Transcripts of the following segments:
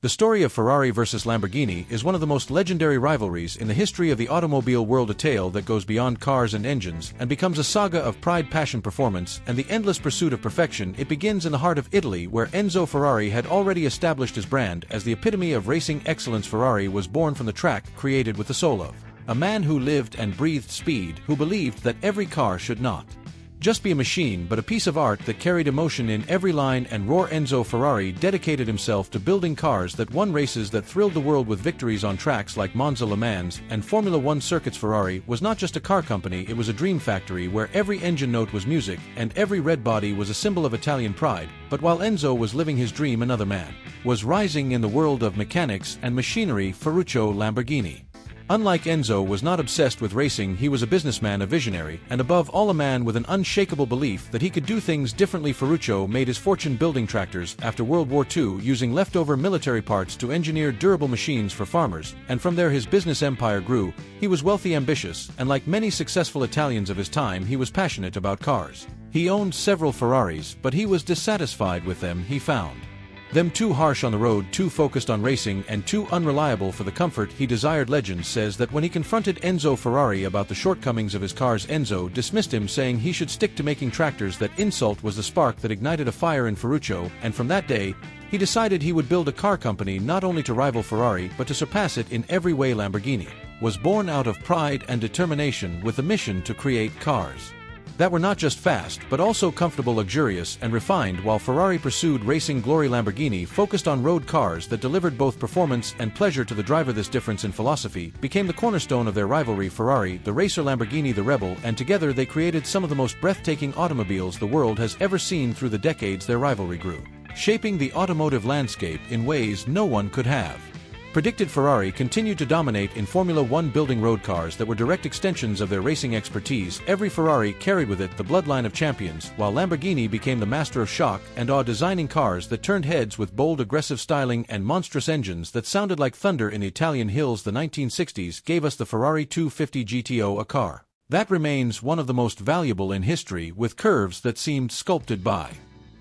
The story of Ferrari versus Lamborghini is one of the most legendary rivalries in the history of the automobile world, a tale that goes beyond cars and engines and becomes a saga of pride, passion, performance, and the endless pursuit of perfection. It begins in the heart of Italy, where Enzo Ferrari had already established his brand as the epitome of racing excellence. Ferrari was born from the track, created with the soul of a man who lived and breathed speed, who believed that every car should not just be a machine but a piece of art that carried emotion in every line and roar. Enzo Ferrari dedicated himself to building cars that won races that thrilled the world with victories on tracks like Monza, Le Mans, and Formula One circuits. Ferrari was not just a car company, it was a dream factory where every engine note was music and every red body was a symbol of Italian pride. But while Enzo was living his dream, another man was rising in the world of mechanics and machinery: Ferruccio Lamborghini. Unlike Enzo was not obsessed with racing, he was a businessman, a visionary, and above all a man with an unshakable belief that he could do things differently. Ferruccio made his fortune building tractors after World War II, using leftover military parts to engineer durable machines for farmers, and from there his business empire grew. He was wealthy, ambitious, and like many successful Italians of his time, he was passionate about cars. He owned several Ferraris, but he was dissatisfied with them. He found them too harsh on the road, too focused on racing, and too unreliable for the comfort he desired. Legend says that when he confronted Enzo Ferrari about the shortcomings of his cars, Enzo dismissed him, saying he should stick to making tractors. That insult was the spark that ignited a fire in Ferruccio, and from that day, he decided he would build a car company not only to rival Ferrari but to surpass it in every way. Lamborghini was born out of pride and determination, with a mission to create cars that were not just fast but also comfortable, luxurious, and refined. While Ferrari pursued racing glory, Lamborghini focused on road cars that delivered both performance and pleasure to the driver. This difference in philosophy became the cornerstone of their rivalry. Ferrari, the racer; Lamborghini, the rebel, and together they created some of the most breathtaking automobiles the world has ever seen. Through the decades, their rivalry grew, shaping the automotive landscape in ways no one could have predicted. Ferrari continued to dominate in Formula One, building road cars that were direct extensions of their racing expertise. Every Ferrari carried with it the bloodline of champions, while Lamborghini became the master of shock and awe, designing cars that turned heads with bold, aggressive styling and monstrous engines that sounded like thunder in the Italian hills. The 1960s gave us the Ferrari 250 GTO, a car that remains one of the most valuable in history, with curves that seemed sculpted by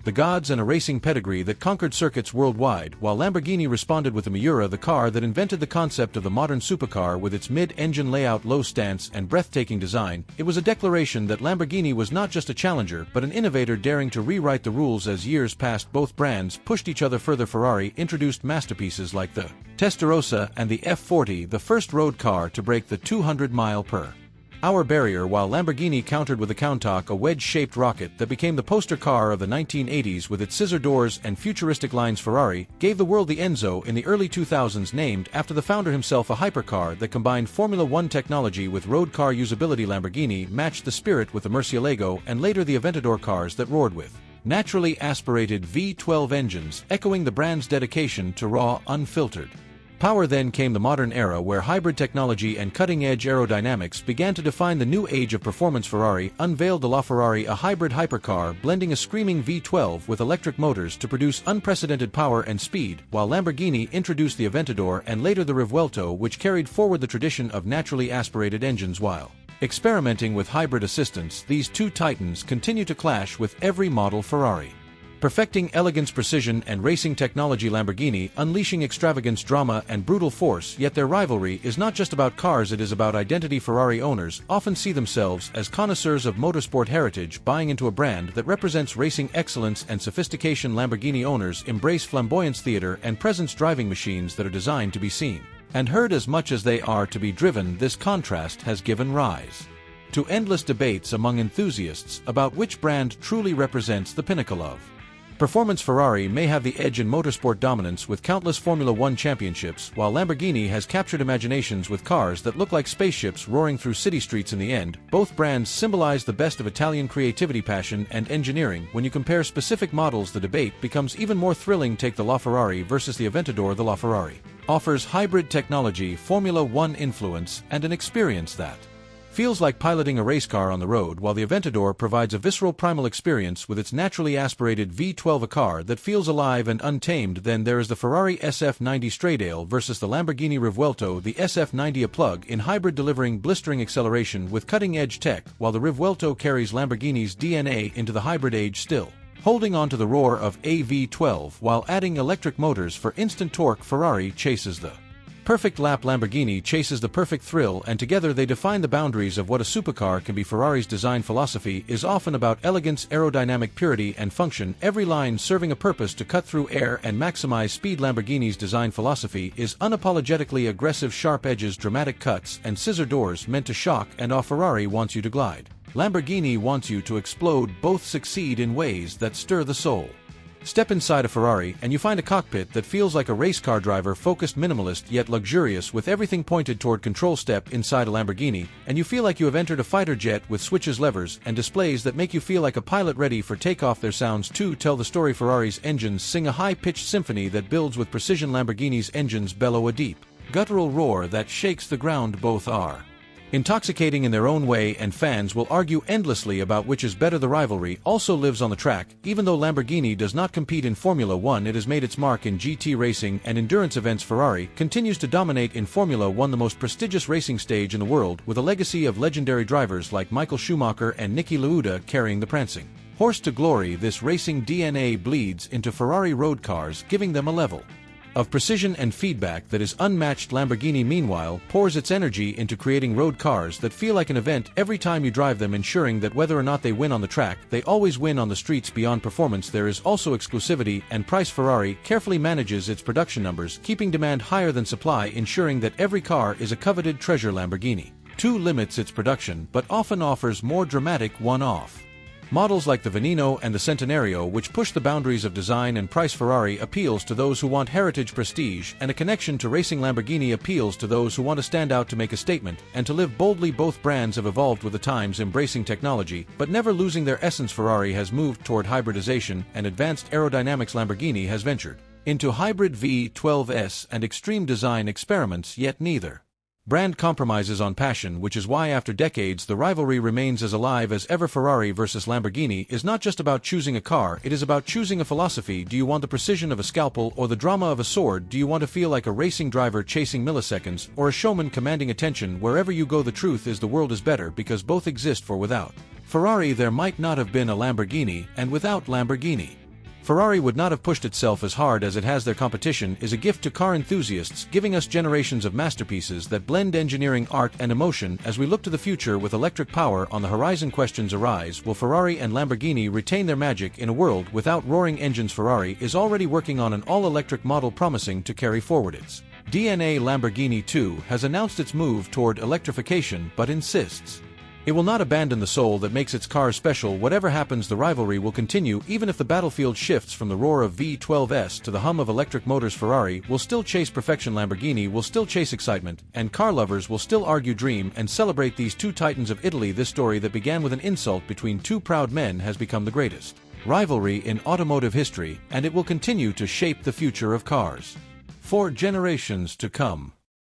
the gods and a racing pedigree that conquered circuits worldwide. While Lamborghini responded with the Miura, the car that invented the concept of the modern supercar with its mid-engine layout, low stance, and breathtaking design. It was a declaration that Lamborghini was not just a challenger but an innovator daring to rewrite the rules. As years passed, both brands pushed each other further. Ferrari introduced masterpieces like the Testarossa and the F40, the first road car to break the 200-mile-per-hour barrier, while Lamborghini countered with the Countach, a wedge-shaped rocket that became the poster car of the 1980s with its scissor doors and futuristic lines. Ferrari gave the world the Enzo in the early 2000s, named after the founder himself, a hypercar that combined Formula One technology with road car usability. Lamborghini matched the spirit with the Murcielago and later the Aventador, cars that roared with naturally aspirated V12 engines, echoing the brand's dedication to raw, unfiltered power. Then came the modern era, where hybrid technology and cutting-edge aerodynamics began to define the new age of performance. Ferrari unveiled the LaFerrari, a hybrid hypercar blending a screaming V12 with electric motors to produce unprecedented power and speed, while Lamborghini introduced the Aventador and later the Rivuelto, which carried forward the tradition of naturally aspirated engines. While experimenting with hybrid assistance, these two titans continue to clash with every model. Ferrari perfecting elegance, precision, and racing technology; Lamborghini unleashing extravagance, drama, and brutal force. Yet their rivalry is not just about cars, it is about identity. Ferrari owners often see themselves as connoisseurs of motorsport heritage, buying into a brand that represents racing excellence and sophistication. Lamborghini owners embrace flamboyance, theater, and presence, driving machines that are designed to be seen and heard as much as they are to be driven. This contrast has given rise to endless debates among enthusiasts about which brand truly represents the pinnacle of performance. Ferrari may have the edge in motorsport dominance with countless Formula One championships, while Lamborghini has captured imaginations with cars that look like spaceships roaring through city streets. In the end, both brands symbolize the best of Italian creativity, passion, and engineering. When you compare specific models, the debate becomes even more thrilling. Take the LaFerrari versus the Aventador. The LaFerrari offers hybrid technology, Formula One influence, and an experience that feels like piloting a race car on the road, while the Aventador provides a visceral, primal experience with its naturally aspirated V12, a car that feels alive and untamed. Then there is the Ferrari SF90 Stradale versus the Lamborghini Rivuelto, the SF90, a plug-in hybrid delivering blistering acceleration with cutting-edge tech, while the Rivuelto carries Lamborghini's DNA into the hybrid age. Still, Holding on to the roar of a V12 while adding electric motors for instant torque, Ferrari chases the perfect lap, Lamborghini chases the perfect thrill, and together they define the boundaries of what a supercar can be. Ferrari's design philosophy is often about elegance, aerodynamic purity, and function, every line serving a purpose to cut through air and maximize speed. Lamborghini's design philosophy is unapologetically aggressive, sharp edges, dramatic cuts, and scissor doors meant to shock and awe. Ferrari wants you to glide. Lamborghini wants you to explode. Both succeed in ways that stir the soul. Step inside a Ferrari and you find a cockpit that feels like a race car driver, focused, minimalist, yet luxurious, with everything pointed toward control. Step inside a Lamborghini and you feel like you have entered a fighter jet with switches, levers, and displays that make you feel like a pilot ready for takeoff. Their sounds too tell the story. Ferrari's engines sing a high-pitched symphony that builds with precision. Lamborghini's engines bellow a deep, guttural roar that shakes the ground. Both are intoxicating in their own way, and fans will argue endlessly about which is better. The rivalry also lives on the track. Even though Lamborghini does not compete in Formula One, it has made its mark in GT racing and endurance events. Ferrari continues to dominate in Formula One, the most prestigious racing stage in the world, with a legacy of legendary drivers like Michael Schumacher and Niki Lauda carrying the prancing horse to glory. This racing DNA bleeds into Ferrari road cars, giving them a level of precision and feedback that is unmatched. Lamborghini, meanwhile, pours its energy into creating road cars that feel like an event every time you drive them, ensuring that whether or not they win on the track, they always win on the streets. Beyond performance, there is also exclusivity and price. Ferrari carefully manages its production numbers, keeping demand higher than supply, ensuring that every car is a coveted treasure. Lamborghini too limits its production, but often offers more dramatic one-off models like the Veneno and the Centenario, which push the boundaries of design and price. Ferrari appeals to those who want heritage, prestige, and a connection to racing. Lamborghini appeals to those who want to stand out, to make a statement, and to live boldly. Both brands have evolved with the times, embracing technology, but never losing their essence. Ferrari has moved toward hybridization and advanced aerodynamics. Lamborghini has ventured into hybrid V12s and extreme design experiments, yet neither brand compromises on passion, which is why after decades the rivalry remains as alive as ever. Ferrari versus Lamborghini is not just about choosing a car, it is about choosing a philosophy. Do you want the precision of a scalpel or the drama of a sword? Do you want to feel like a racing driver chasing milliseconds, or a showman commanding attention wherever you go? The truth is, the world is better because both exist, for without Ferrari there might not have been a Lamborghini, and without Lamborghini Ferrari would not have pushed itself as hard as it has. Their competition is a gift to car enthusiasts, giving us generations of masterpieces that blend engineering, art, and emotion. As we look to the future with electric power on the horizon, questions arise: will Ferrari and Lamborghini retain their magic in a world without roaring engines? Ferrari is already working on an all-electric model, promising to carry forward its DNA. Lamborghini too has announced its move toward electrification, but insists it will not abandon the soul that makes its cars special. Whatever happens, the rivalry will continue. Even if the battlefield shifts from the roar of V12s to the hum of electric motors, Ferrari will still chase perfection, Lamborghini will still chase excitement, and car lovers will still argue, dream, and celebrate these two titans of Italy. This story that began with an insult between two proud men has become the greatest rivalry in automotive history, and it will continue to shape the future of cars for generations to come.